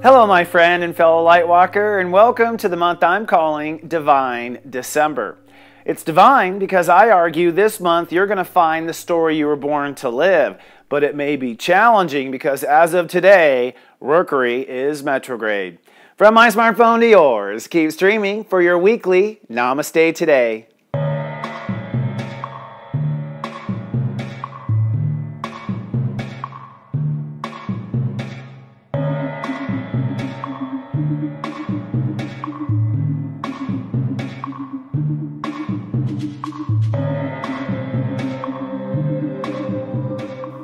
Hello, my friend and fellow Lightwalker, and welcome to the month I'm calling Divine December. It's divine because I argue this month you're going to find the story you were born to live, but it may be challenging because as of today, Mercury is retrograde. From my smartphone to yours, keep streaming for your weekly Namaste Today.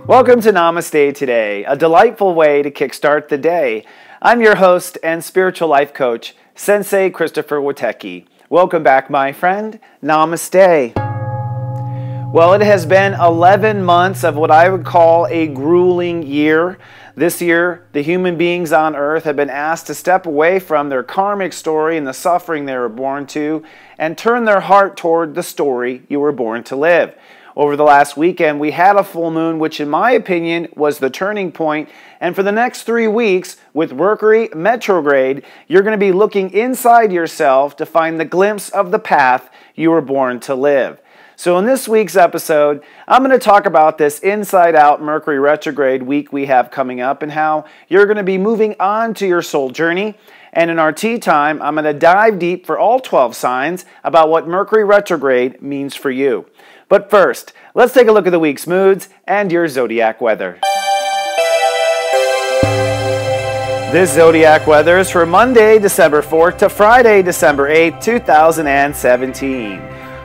Welcome to Namaste Today, a delightful way to kickstart the day. I'm your host and spiritual life coach, Sensei Christopher Witecki. Welcome back, my friend. Namaste. Well, it has been 11 months of what I would call a grueling year. This year, the human beings on Earth have been asked to step away from their karmic story and the suffering they were born to and turn their heart toward the story you were born to live. Over the last weekend, we had a full moon, which in my opinion was the turning point. And for the next 3 weeks, with Mercury retrograde, you're going to be looking inside yourself to find the glimpse of the path you were born to live. So in this week's episode, I'm going to talk about this inside-out Mercury retrograde week we have coming up and how you're going to be moving on to your soul journey. And in our tea time, I'm going to dive deep for all 12 signs about what Mercury retrograde means for you. But first, let's take a look at the week's moods and your zodiac weather. This zodiac weather is for Monday, December 4th to Friday, December 8th, 2017.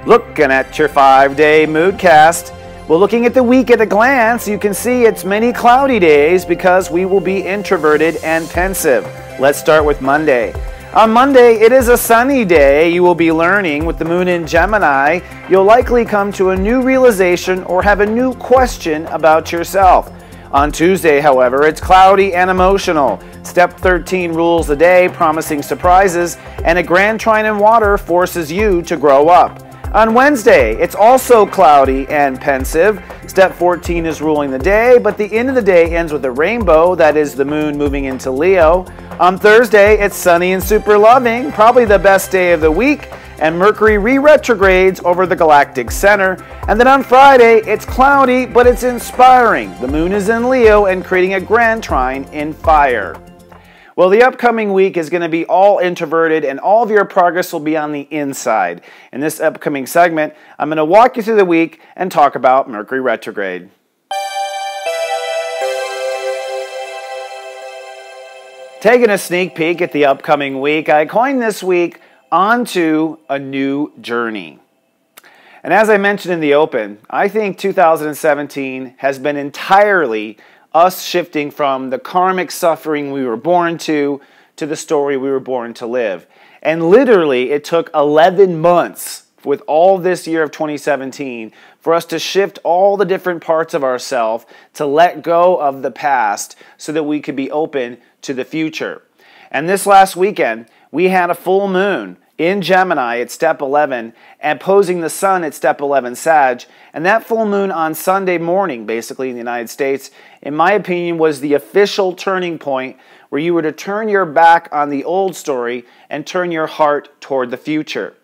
Looking at your 5-day moodcast. Well, looking at the week at a glance, you can see it's many cloudy days because we will be introverted and pensive. Let's start with Monday. On Monday, it is a sunny day. You will be learning with the moon in Gemini. You'll likely come to a new realization or have a new question about yourself. On Tuesday, however, it's cloudy and emotional. Step 13 rules the day, promising surprises, and a grand trine in water forces you to grow up. On Wednesday, it's also cloudy and pensive. Step 14 is ruling the day, but the end of the day ends with a rainbow, that is the moon moving into Leo. On Thursday, it's sunny and super loving, probably the best day of the week, and Mercury retrogrades over the galactic center. And then on Friday, it's cloudy, but it's inspiring. The moon is in Leo and creating a grand trine in fire. Well, the upcoming week is going to be all introverted and all of your progress will be on the inside. In this upcoming segment, I'm going to walk you through the week and talk about Mercury retrograde. Taking a sneak peek at the upcoming week, I coined this week Onto a New Journey. And as I mentioned in the open, I think 2017 has been entirely us shifting from the karmic suffering we were born to the story we were born to live. And literally, it took 11 months with all this year of 2017 for us to shift all the different parts of ourselves to let go of the past so that we could be open to the future. And this last weekend, we had a full moon in Gemini at step 11 and opposing the sun at step 11 Sag. And that full moon on Sunday morning, basically in the United States, in my opinion, was the official turning point where you were to turn your back on the old story and turn your heart toward the future.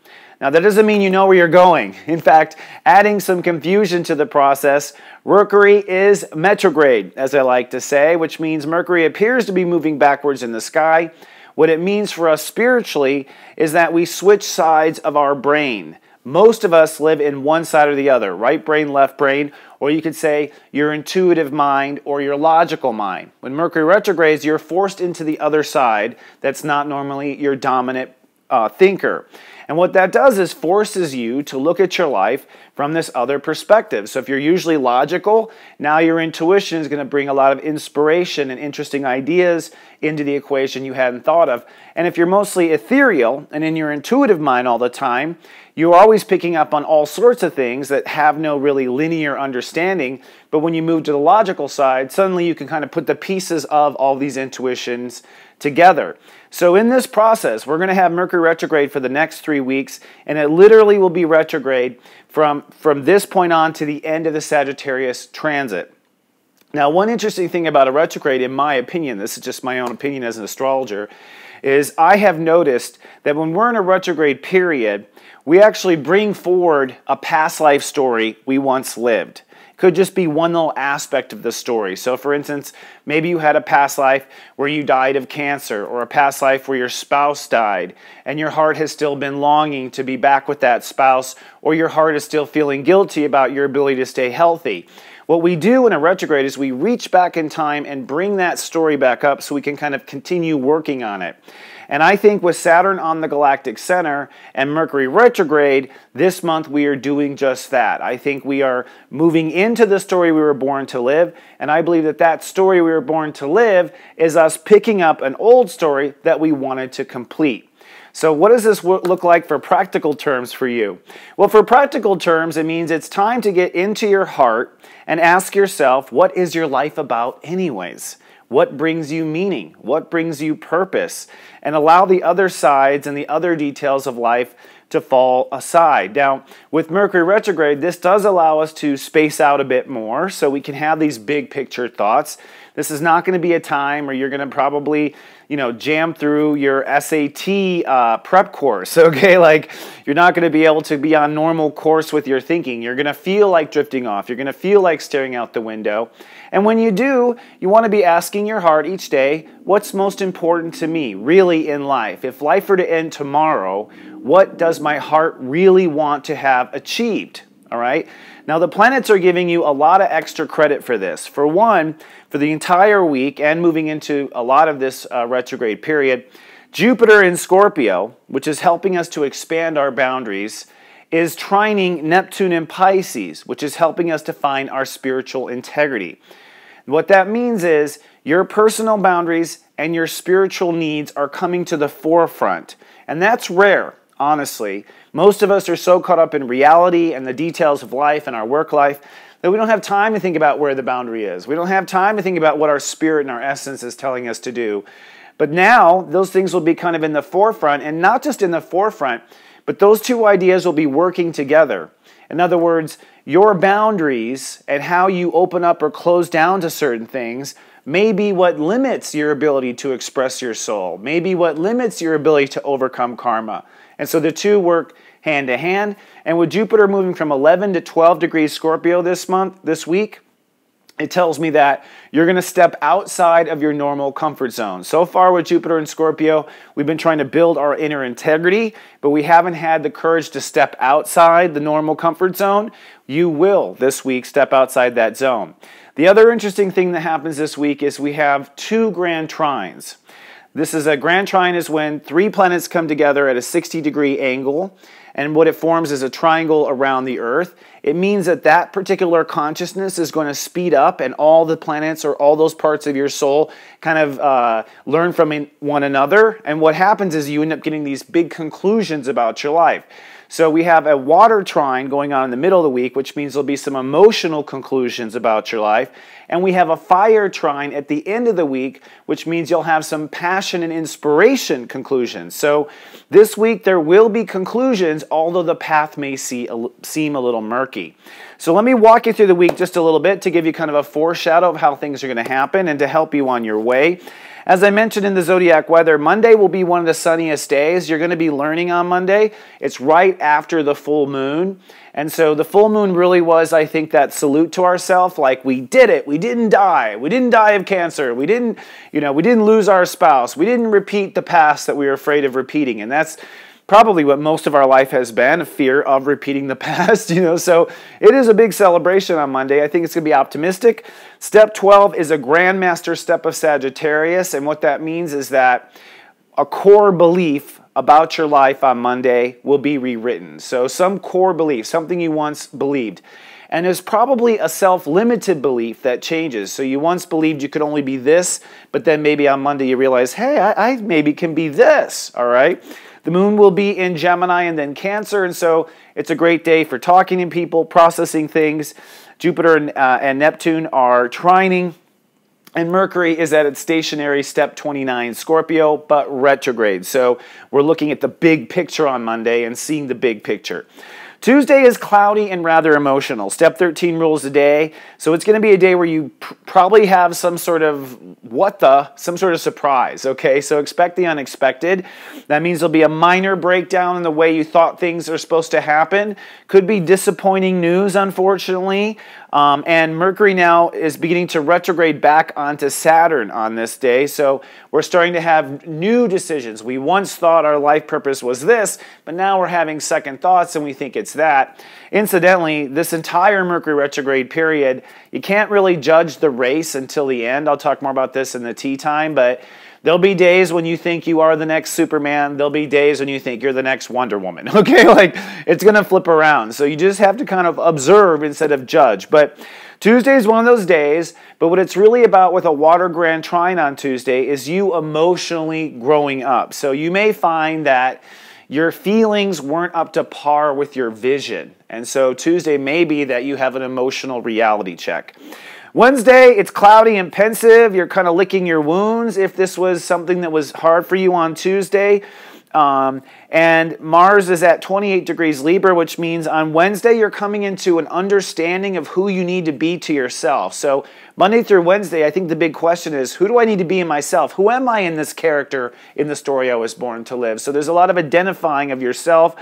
Now, that doesn't mean you know where you're going. In fact, adding some confusion to the process, Mercury is retrograde, as I like to say, which means Mercury appears to be moving backwards in the sky. What it means for us spiritually is that we switch sides of our brain. Most of us live in one side or the other, right brain, left brain, or you could say your intuitive mind or your logical mind. When Mercury retrogrades, you're forced into the other side that's not normally your dominant thinker. And what that does is forces you to look at your life from this other perspective. So if you're usually logical, now your intuition is going to bring a lot of inspiration and interesting ideas into the equation you hadn't thought of. And if you're mostly ethereal and in your intuitive mind all the time, you're always picking up on all sorts of things that have no really linear understanding. But when you move to the logical side, suddenly you can kind of put the pieces of all these intuitions together. So in this process, we're going to have Mercury retrograde for the next 3 weeks, and it literally will be retrograde from this point on to the end of the Sagittarius transit. Now, one interesting thing about a retrograde, in my opinion, this is just my own opinion as an astrologer, is I have noticed that when we're in a retrograde period, we actually bring forward a past life story we once lived. It could just be one little aspect of the story. So for instance, maybe you had a past life where you died of cancer, or a past life where your spouse died and your heart has still been longing to be back with that spouse, or your heart is still feeling guilty about your ability to stay healthy. What we do in a retrograde is we reach back in time and bring that story back up so we can kind of continue working on it. And I think with Saturn on the galactic center and Mercury retrograde, this month we are doing just that. I think we are moving into the story we were born to live, and I believe that that story we were born to live is us picking up an old story that we wanted to complete. So what does this look like for practical terms for you? Well, for practical terms, it means it's time to get into your heart and ask yourself, what is your life about anyways? What brings you meaning? What brings you purpose? And allow the other sides and the other details of life to fall aside. Now, with Mercury retrograde, this does allow us to space out a bit more so we can have these big picture thoughts. This is not going to be a time where you're going to probably, jam through your SAT prep course, okay? Like, you're not going to be able to be on normal course with your thinking. You're going to feel like drifting off. You're going to feel like staring out the window. And when you do, you want to be asking your heart each day, what's most important to me really in life? If life were to end tomorrow, what does my heart really want to have achieved? All right? Now, the planets are giving you a lot of extra credit for this. For one, for the entire week and moving into a lot of this retrograde period, Jupiter in Scorpio, which is helping us to expand our boundaries, is trining Neptune in Pisces, which is helping us to find our spiritual integrity. What that means is your personal boundaries and your spiritual needs are coming to the forefront. And that's rare, honestly. Most of us are so caught up in reality and the details of life and our work life that we don't have time to think about where the boundary is. We don't have time to think about what our spirit and our essence is telling us to do. But now, those things will be kind of in the forefront, and not just in the forefront, but those two ideas will be working together. In other words, your boundaries and how you open up or close down to certain things may be what limits your ability to express your soul, maybe what limits your ability to overcome karma. And so the two work hand to hand. And with Jupiter moving from 11 to 12 degrees Scorpio this week, it tells me that you're going to step outside of your normal comfort zone. So far with Jupiter and Scorpio, we've been trying to build our inner integrity, but we haven't had the courage to step outside the normal comfort zone. You will this week step outside that zone. The other interesting thing that happens this week is we have two grand trines. This is a grand trine is when three planets come together at a 60-degree angle, and what it forms is a triangle around the Earth. It means that that particular consciousness is going to speed up, and all the planets or all those parts of your soul kind of learn from one another. And what happens is you end up getting these big conclusions about your life. So we have a water trine going on in the middle of the week, which means there'll be some emotional conclusions about your life. And we have a fire trine at the end of the week, which means you'll have some passion and inspiration conclusions. So this week there will be conclusions, although the path may seem a little murky. So let me walk you through the week just a little bit to give you kind of a foreshadow of how things are going to happen and to help you on your way. As I mentioned in the zodiac weather, Monday will be one of the sunniest days. You're going to be learning on Monday. It's right after the full moon. And so the full moon really was, I think, that salute to ourselves, like we did it. We didn't die. We didn't die of cancer. We didn't lose our spouse. We didn't repeat the past that we were afraid of repeating. And that's probably what most of our life has been, a fear of repeating the past, So it is a big celebration on Monday. I think it's going to be optimistic. Step 12 is a grandmaster step of Sagittarius, and what that means is that a core belief about your life on Monday will be rewritten. So some core belief, something you once believed. And there's probably a self-limited belief that changes. So you once believed you could only be this, but then maybe on Monday you realize, hey, I maybe can be this, all right? The moon will be in Gemini and then Cancer, and so it's a great day for talking to people, processing things. Jupiter and Neptune are trining, and Mercury is at its stationary step 29 Scorpio, but retrograde. So we're looking at the big picture on Monday and seeing the big picture. Tuesday is cloudy and rather emotional. Step 13 rules the day. So it's going to be a day where you probably have some sort of some sort of surprise, okay? So expect the unexpected. That means there'll be a minor breakdown in the way you thought things are supposed to happen. Could be disappointing news, unfortunately. And Mercury now is beginning to retrograde back onto Saturn on this day. So we're starting to have new decisions. We once thought our life purpose was this, but now we're having second thoughts and we think it's that. Incidentally, this entire Mercury retrograde period, you can't really judge the race until the end. I'll talk more about this in the tea time, but there'll be days when you think you are the next Superman. There'll be days when you think you're the next Wonder Woman, okay? Like, it's going to flip around. So you just have to kind of observe instead of judge. But Tuesday is one of those days, but what it's really about with a water grand trine on Tuesday is you emotionally growing up. So you may find that your feelings weren't up to par with your vision. And so Tuesday may be that you have an emotional reality check. Wednesday, it's cloudy and pensive. You're kind of licking your wounds if this was something that was hard for you on Tuesday. And Mars is at 28 degrees Libra, which means on Wednesday you're coming into an understanding of who you need to be to yourself. So Monday through Wednesday, I think the big question is, who do I need to be in myself? Who am I in this character in the story I was born to live? So there's a lot of identifying of yourself.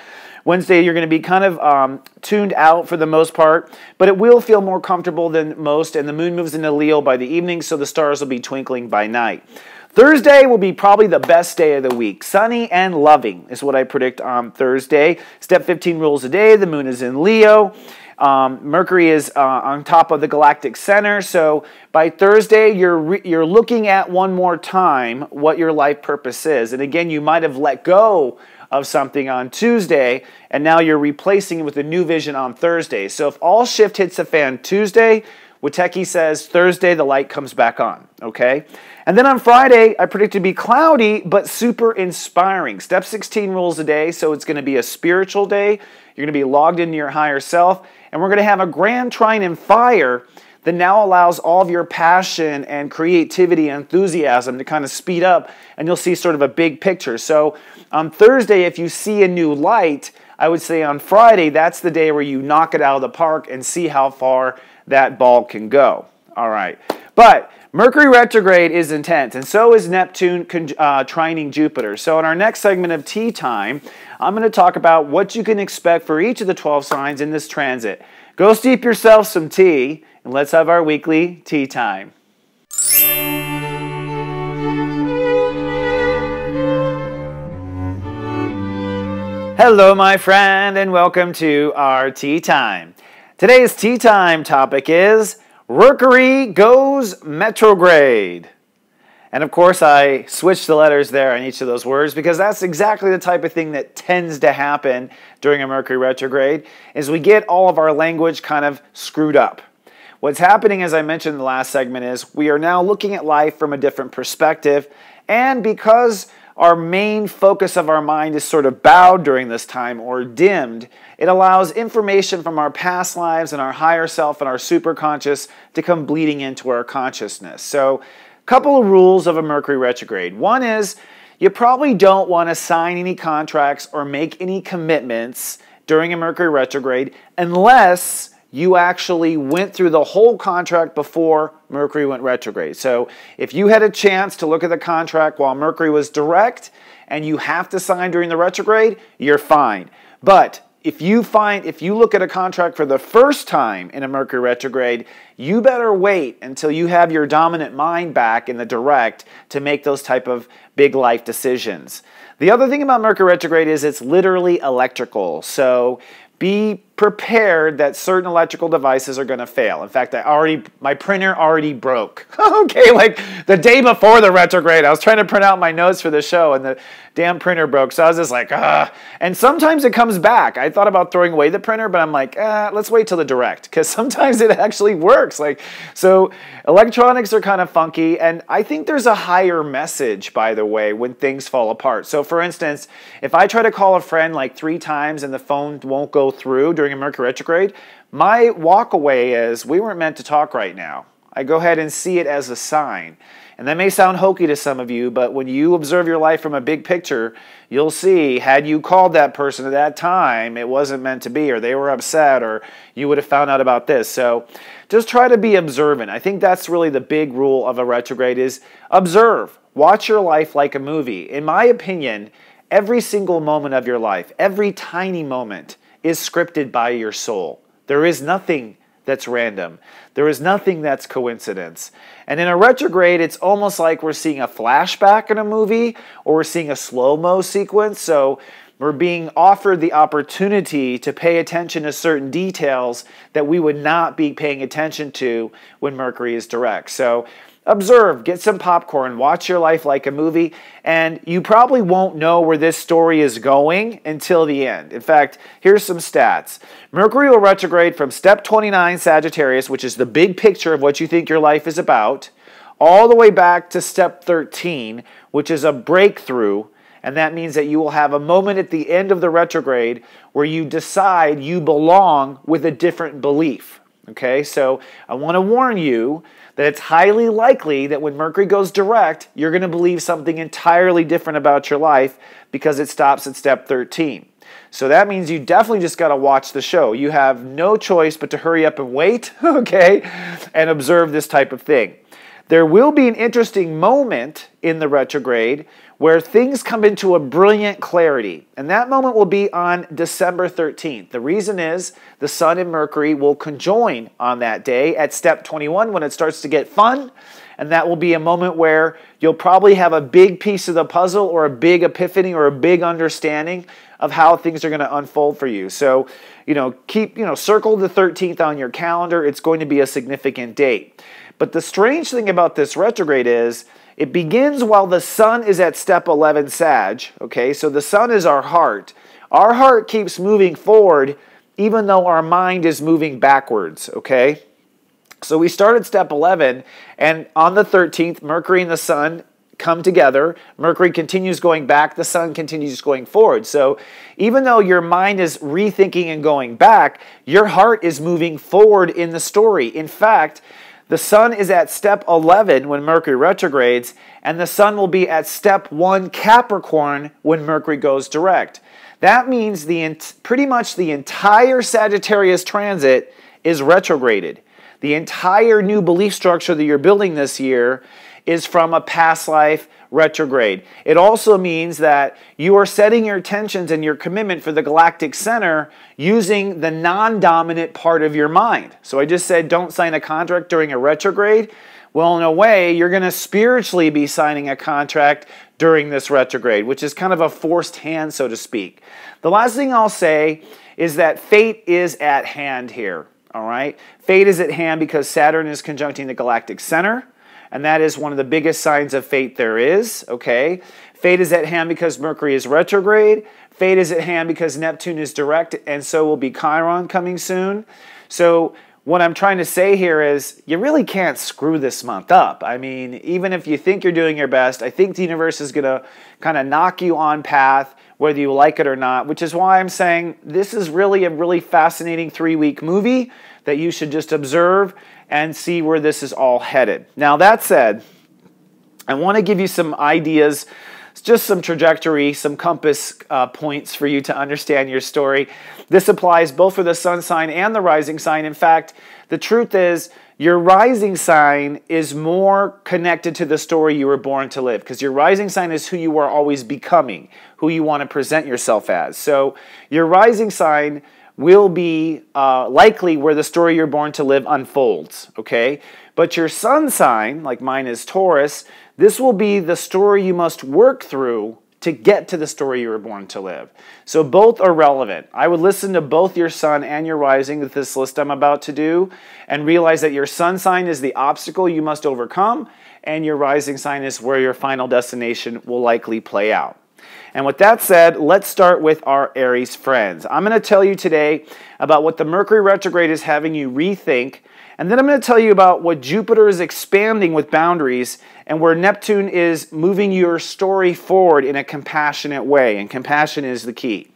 Wednesday, you're going to be kind of tuned out for the most part, but it will feel more comfortable than most, and the moon moves into Leo by the evening, so the stars will be twinkling by night. Thursday will be probably the best day of the week. Sunny and loving is what I predict on Thursday. Step 15 rules a day. The moon is in Leo. Mercury is on top of the galactic center. So by Thursday, you're looking at one more time what your life purpose is. And again, you might have let go of something on Tuesday, and now you're replacing it with a new vision on Thursday. So if all shift hits the fan Tuesday, Witeki says Thursday the light comes back on, okay? And then on Friday, I predict it to be cloudy, but super inspiring. Step 16 rules a day, so it's going to be a spiritual day. You're going to be logged into your higher self, and we're going to have a grand trine in fire that now allows all of your passion and creativity and enthusiasm to kind of speed up, and you'll see sort of a big picture. So on Thursday, if you see a new light, I would say on Friday, that's the day where you knock it out of the park and see how far that ball can go. All right. But Mercury retrograde is intense, and so is Neptune trining Jupiter. So in our next segment of Tea Time, I'm going to talk about what you can expect for each of the 12 signs in this transit. Go steep yourself some tea, and let's have our weekly Tea Time. Hello, my friend, and welcome to our Tea Time. Today's Tea Time topic is Mercury goes retrograde. And of course, I switched the letters there on each of those words because that's exactly the type of thing that tends to happen during a Mercury retrograde, is we get all of our language kind of screwed up. What's happening, as I mentioned in the last segment, is we are now looking at life from a different perspective, and because our main focus of our mind is sort of bowed during this time or dimmed, it allows information from our past lives and our higher self and our superconscious to come bleeding into our consciousness. So, a couple of rules of a Mercury retrograde. One is you probably don't want to sign any contracts or make any commitments during a Mercury retrograde unless you actually went through the whole contract before Mercury went retrograde. So if you had a chance to look at the contract while Mercury was direct and you have to sign during the retrograde, you're fine. But if you look at a contract for the first time in a Mercury retrograde, you better wait until you have your dominant mind back in the direct to make those type of big life decisions. The other thing about Mercury retrograde is it's literally electrical. So be prepared that certain electrical devices are going to fail. In fact, my printer already broke. Okay, like the day before the retrograde, I was trying to print out my notes for the show and the damn printer broke. So I was just like, ah. And sometimes it comes back. I thought about throwing away the printer, but I'm like, let's wait till the direct, because sometimes it actually works. So electronics are kind of funky, and I think there's a higher message, by the way, when things fall apart. So for instance, if I try to call a friend like 3 times and the phone won't go through during a Mercury retrograde, my walk away is, we weren't meant to talk right now. I go ahead and see it as a sign. And that may sound hokey to some of you, but when you observe your life from a big picture, you'll see, had you called that person at that time, it wasn't meant to be, or they were upset, or you would have found out about this. So just try to be observant. I think that's really the big rule of a retrograde is observe. Watch your life like a movie. In my opinion, every single moment of your life, every tiny moment is scripted by your soul. There is nothing that's random. There is nothing that's coincidence. And in a retrograde, it's almost like we're seeing a flashback in a movie or we're seeing a slow-mo sequence. So we're being offered the opportunity to pay attention to certain details that we would not be paying attention to when Mercury is direct. So observe, get some popcorn, watch your life like a movie, and you probably won't know where this story is going until the end. In fact, here's some stats. Mercury will retrograde from step 29 Sagittarius, which is the big picture of what you think your life is about, all the way back to step 13, which is a breakthrough, and that means that you will have a moment at the end of the retrograde where you decide you belong with a different belief. Okay, so I want to warn you that it's highly likely that when Mercury goes direct, you're going to believe something entirely different about your life because it stops at step 13. So that means you definitely just got to watch the show. You have no choice but to hurry up and wait, okay, and observe this type of thing. There will be an interesting moment in the retrograde where things come into a brilliant clarity. And that moment will be on December 13th. The reason is the Sun and Mercury will conjoin on that day at step 21 when it starts to get fun. And that will be a moment where you'll probably have a big piece of the puzzle or a big epiphany or a big understanding of how things are going to unfold for you. So, circle the 13th on your calendar. It's going to be a significant date. But the strange thing about this retrograde is it begins while the Sun is at step 11 Sag. Okay, so the Sun is our heart. Our heart keeps moving forward even though our mind is moving backwards. Okay, so we start at step 11, and on the 13th, Mercury and the Sun come together. Mercury continues going back, the Sun continues going forward. So even though your mind is rethinking and going back, your heart is moving forward in the story. In fact, the Sun is at step 11 when Mercury retrogrades, and the Sun will be at step 1 Capricorn when Mercury goes direct. That means pretty much the entire Sagittarius transit is retrograded. The entire new belief structure that you're building this year is from a past life retrograde. It also means that you are setting your intentions and your commitment for the galactic center using the non-dominant part of your mind. So I just said don't sign a contract during a retrograde. Well, in a way, you're going to spiritually be signing a contract during this retrograde, which is kind of a forced hand, so to speak. The last thing I'll say is that fate is at hand here. All right? Fate is at hand because Saturn is conjuncting the galactic center. And that is one of the biggest signs of fate there is, okay? Fate is at hand because Mercury is retrograde. Fate is at hand because Neptune is direct, and so will be Chiron coming soon. So what I'm trying to say here is you really can't screw this month up. I mean, even if you think you're doing your best, I think the universe is going to kind of knock you on path, whether you like it or not, which is why I'm saying this is really a really fascinating 3-week movie that you should just observe and see where this is all headed. Now, that said, I want to give you some ideas, just some trajectory, some compass points for you to understand your story. This applies both for the sun sign and the rising sign. In fact, the truth is your rising sign is more connected to the story you were born to live, because your rising sign is who you are always becoming, who you want to present yourself as. So your rising sign will be likely where the story you're born to live unfolds, okay? But your sun sign, like mine is Taurus, this will be the story you must work through to get to the story you were born to live. So both are relevant. I would listen to both your sun and your rising with this list I'm about to do and realize that your sun sign is the obstacle you must overcome and your rising sign is where your final destination will likely play out. And with that said, let's start with our Aries friends. I'm going to tell you today about what the Mercury retrograde is having you rethink, and then I'm going to tell you about what Jupiter is expanding with boundaries and where Neptune is moving your story forward in a compassionate way, and compassion is the key.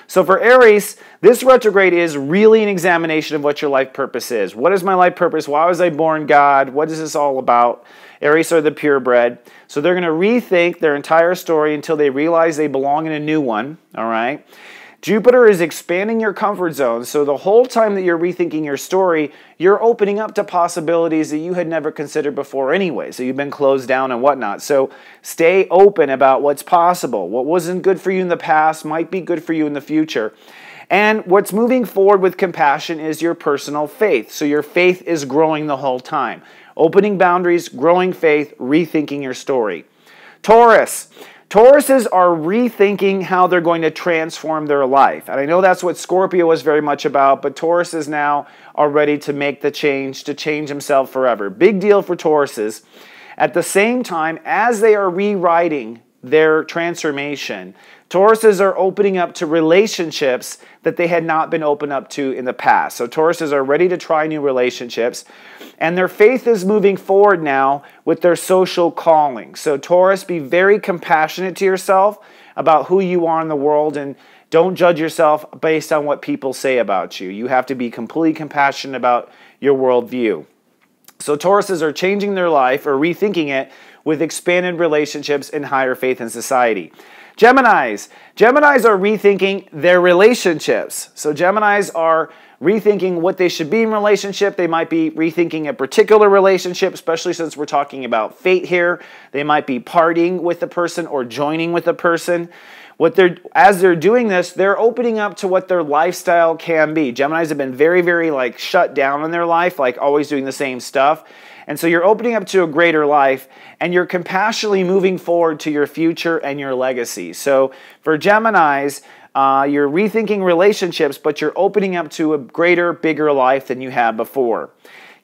So for Aries, this retrograde is really an examination of what your life purpose is. What is my life purpose? Why was I born, God? What is this all about? Aries are the purebred. So they're going to rethink their entire story until they realize they belong in a new one, all right? Jupiter is expanding your comfort zone, so the whole time that you're rethinking your story, you're opening up to possibilities that you had never considered before anyway, so you've been closed down and whatnot. So stay open about what's possible. What wasn't good for you in the past might be good for you in the future. And what's moving forward with compassion is your personal faith. So your faith is growing the whole time. Opening boundaries, growing faith, rethinking your story. Taurus. Tauruses are rethinking how they're going to transform their life. And I know that's what Scorpio was very much about, but Tauruses now are ready to make the change, to change himself forever. Big deal for Tauruses. At the same time, as they are rewriting their transformation, Tauruses are opening up to relationships that they had not been open up to in the past. So Tauruses are ready to try new relationships, and their faith is moving forward now with their social calling. So Taurus, be very compassionate to yourself about who you are in the world, and don't judge yourself based on what people say about you. You have to be completely compassionate about your worldview. So Tauruses are changing their life or rethinking it with expanded relationships and higher faith in society. Geminis. Geminis are rethinking their relationships. So Geminis are rethinking what they should be in relationship. They might be rethinking a particular relationship, especially since we're talking about fate here. They might be partying with a person or joining with a person. As they're doing this, they're opening up to what their lifestyle can be. Geminis have been very, very shut down in their life, always doing the same stuff. And so you're opening up to a greater life, and you're compassionately moving forward to your future and your legacy. So for Geminis, you're rethinking relationships, but you're opening up to a greater, bigger life than you had before.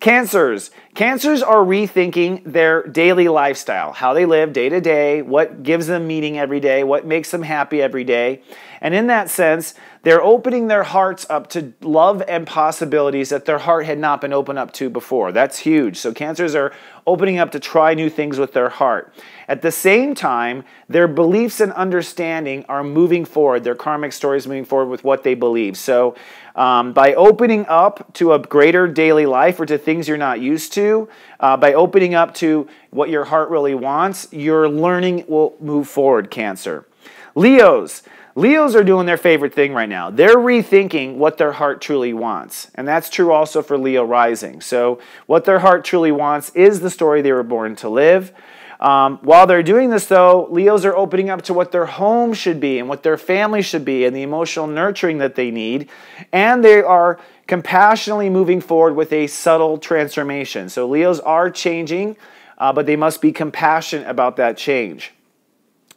Cancers. Cancers are rethinking their daily lifestyle, how they live day to day, what gives them meaning every day, what makes them happy every day. And in that sense, they're opening their hearts up to love and possibilities that their heart had not been open up to before. That's huge. So Cancers are opening up to try new things with their heart. At the same time, their beliefs and understanding are moving forward. Their karmic story is moving forward with what they believe. So by opening up to a greater daily life or to things you're not used to, by opening up to what your heart really wants, your learning will move forward, Cancer. Leos. Leos are doing their favorite thing right now. They're rethinking what their heart truly wants. And that's true also for Leo rising. So what their heart truly wants is the story they were born to live. While they're doing this, though, Leos are opening up to what their home should be and what their family should be and the emotional nurturing that they need. And they are compassionately moving forward with a subtle transformation. So Leos are changing, but they must be compassionate about that change.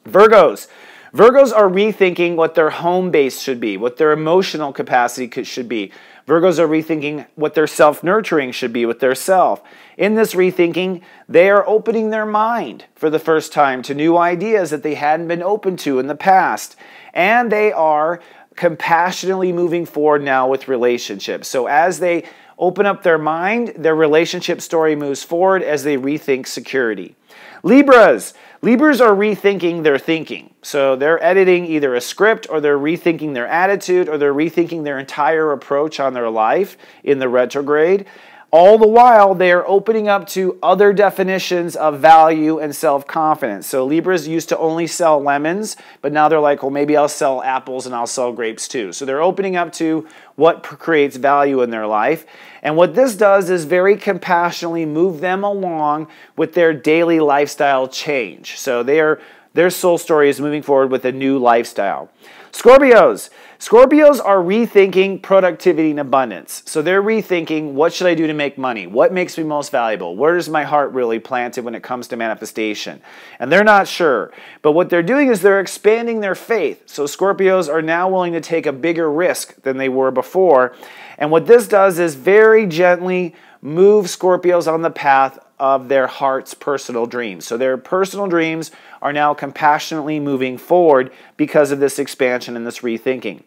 Virgos. Virgos are rethinking what their home base should be, what their emotional capacity should be. Virgos are rethinking what their self-nurturing should be with their self. In this rethinking, they are opening their mind for the first time to new ideas that they hadn't been open to in the past. And they are compassionately moving forward now with relationships. So as they open up their mind, their relationship story moves forward as they rethink security. Libras. Libras are rethinking their thinking. So they're editing either a script, or they're rethinking their attitude, or they're rethinking their entire approach on their life in the retrograde. All the while, they are opening up to other definitions of value and self-confidence. So Libras used to only sell lemons, but now they're like, well, maybe I'll sell apples and I'll sell grapes too. So they're opening up to what creates value in their life. And what this does is very compassionately move them along with their daily lifestyle change. So their soul story is moving forward with a new lifestyle. Scorpios. Scorpios are rethinking productivity and abundance. So they're rethinking, what should I do to make money? What makes me most valuable? Where is my heart really planted when it comes to manifestation? And they're not sure. But what they're doing is they're expanding their faith. So Scorpios are now willing to take a bigger risk than they were before. And what this does is very gently move Scorpios on the path of their heart's personal dreams. So their personal dreams are now compassionately moving forward because of this expansion and this rethinking.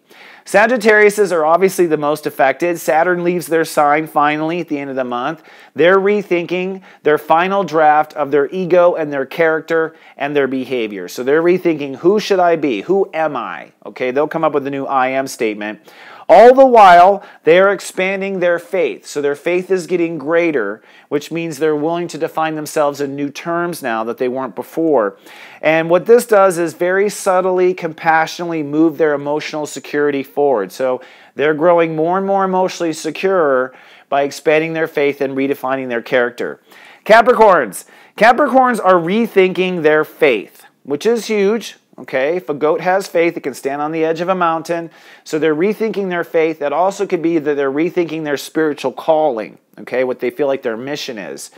Sagittariuses are obviously the most affected. Saturn leaves their sign finally at the end of the month. They're rethinking their final draft of their ego and their character and their behavior. So they're rethinking, who should I be? Who am I? Okay, they'll come up with a new I am statement. All the while, they are expanding their faith. So their faith is getting greater, which means they're willing to define themselves in new terms now that they weren't before. And what this does is very subtly, compassionately move their emotional security forward. So they're growing more and more emotionally secure by expanding their faith and redefining their character. Capricorns. Capricorns are rethinking their faith, which is huge. Okay, if a goat has faith, it can stand on the edge of a mountain. So they're rethinking their faith. That also could be that they're rethinking their spiritual calling, okay, what they feel like their mission is.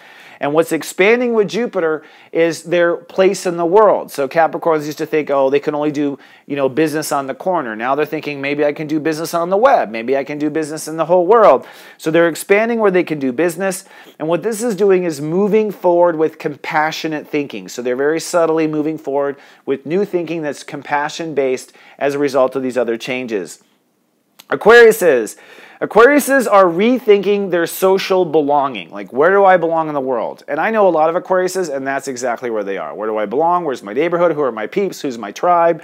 And what's expanding with Jupiter is their place in the world. So Capricorns used to think, oh, they can only do, business on the corner. Now they're thinking, maybe I can do business on the web. Maybe I can do business in the whole world. So they're expanding where they can do business. And what this is doing is moving forward with compassionate thinking. So they're very subtly moving forward with new thinking that's compassion-based as a result of these other changes. Aquariuses are rethinking their social belonging. Like, where do I belong in the world? And I know a lot of Aquariuses, and that's exactly where they are. Where do I belong? Where's my neighborhood? Who are my peeps? Who's my tribe?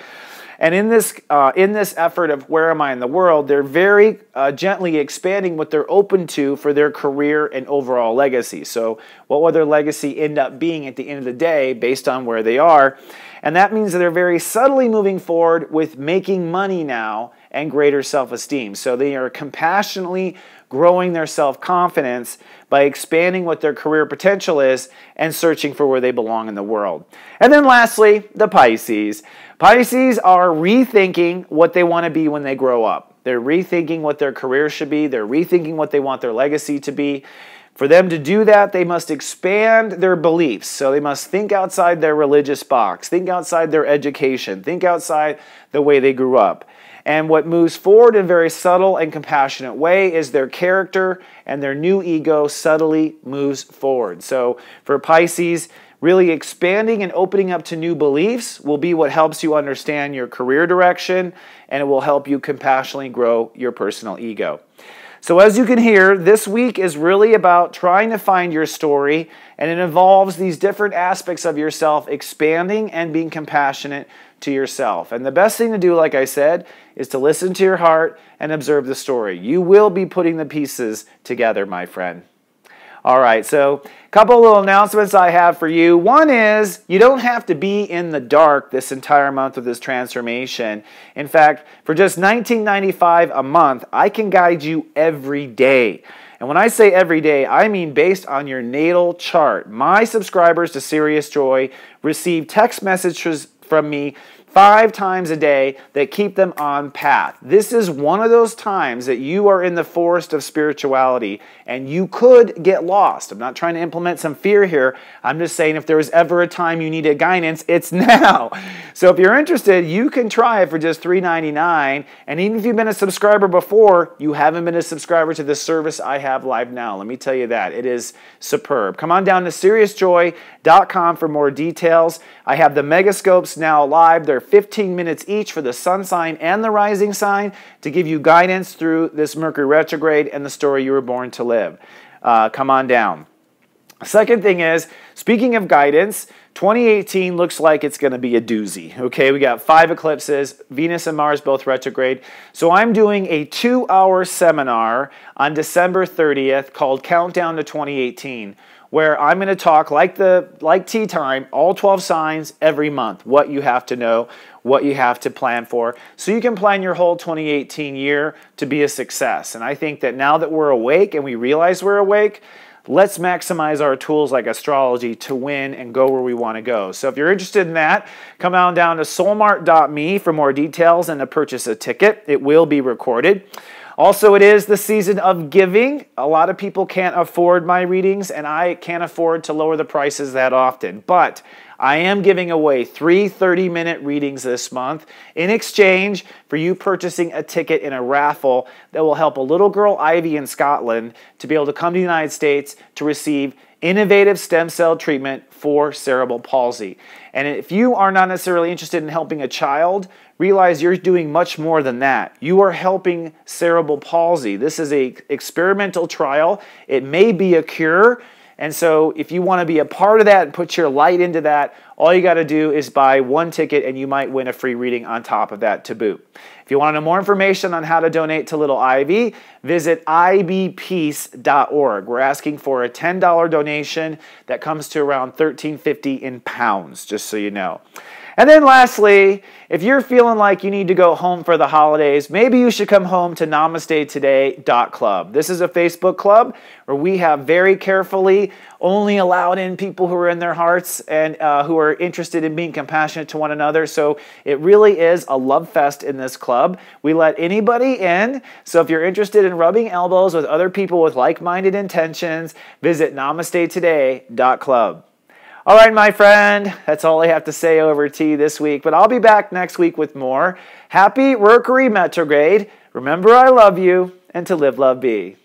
And in this effort of where am I in the world, they're very gently expanding what they're open to for their career and overall legacy. So what will their legacy end up being at the end of the day based on where they are? And that means that they're very subtly moving forward with making money now and greater self-esteem. So they are compassionately growing their self-confidence by expanding what their career potential is and searching for where they belong in the world. And then lastly, the Pisces. Pisces are rethinking what they want to be when they grow up. They're rethinking what their career should be. They're rethinking what they want their legacy to be. For them to do that, they must expand their beliefs. So they must think outside their religious box, think outside their education, think outside the way they grew up. And what moves forward in a very subtle and compassionate way is their character, and their new ego subtly moves forward. So for Pisces, really expanding and opening up to new beliefs will be what helps you understand your career direction, and it will help you compassionately grow your personal ego. So as you can hear, this week is really about trying to find your story, and it involves these different aspects of yourself expanding and being compassionate to yourself. And the best thing to do, like I said, is to listen to your heart and observe the story. You will be putting the pieces together, my friend. All right, so a couple of little announcements I have for you. One is you don't have to be in the dark this entire month of this transformation. In fact, for just $19.95 a month, I can guide you every day. And when I say every day, I mean based on your natal chart. My subscribers to Serious Joy receive text messages from me 5 times a day that keep them on path. This is one of those times that you are in the forest of spirituality and you could get lost. I'm not trying to implement some fear here. I'm just saying if there was ever a time you needed guidance, it's now. So if you're interested, you can try it for just $3.99. And even if you've been a subscriber before, you haven't been a subscriber to the service I have live now. Let me tell you that. It is superb. Come on down to SeriousJoy.com for more details. I have the Megascopes now live. They're 15 minutes each for the sun sign and the rising sign to give you guidance through this Mercury retrograde and the story you were born to live. Come on down. Second thing is, speaking of guidance, 2018 looks like it's going to be a doozy. Okay, we got 5 eclipses, Venus and Mars both retrograde. So I'm doing a 2-hour seminar on December 30th called Countdown to 2018. Where I'm going to talk like tea time, all 12 signs every month, what you have to know, what you have to plan for, so you can plan your whole 2018 year to be a success. And I think that now that we're awake and we realize we're awake, let's maximize our tools like astrology to win and go where we want to go. So if you're interested in that, come on down to soulmart.me for more details and to purchase a ticket. It will be recorded. Also, it is the season of giving. A lot of people can't afford my readings, and I can't afford to lower the prices that often. But I am giving away 3 30-minute readings this month in exchange for you purchasing a ticket in a raffle that will help a little girl, Ivy, in Scotland to be able to come to the United States to receive innovative stem cell treatment for cerebral palsy. And if you are not necessarily interested in helping a child, realize you're doing much more than that. You are helping cerebral palsy. This is an experimental trial. It may be a cure. And so if you want to be a part of that and put your light into that, all you got to do is buy one ticket and you might win a free reading on top of that to boot. If you want to know more information on how to donate to Little Ivy, visit ibpeace.org. We're asking for a $10 donation that comes to around $13.50 in pounds, just so you know. And then lastly, if you're feeling like you need to go home for the holidays, maybe you should come home to namastetoday.club. This is a Facebook club where we have very carefully only allowed in people who are in their hearts and who are interested in being compassionate to one another. So it really is a love fest in this club. We let anybody in. So if you're interested in rubbing elbows with other people with like-minded intentions, visit namastetoday.club. All right, my friend, that's all I have to say over to you this week, but I'll be back next week with more. Happy Mercury Retrograde. Remember, I love you, and to live, love, be.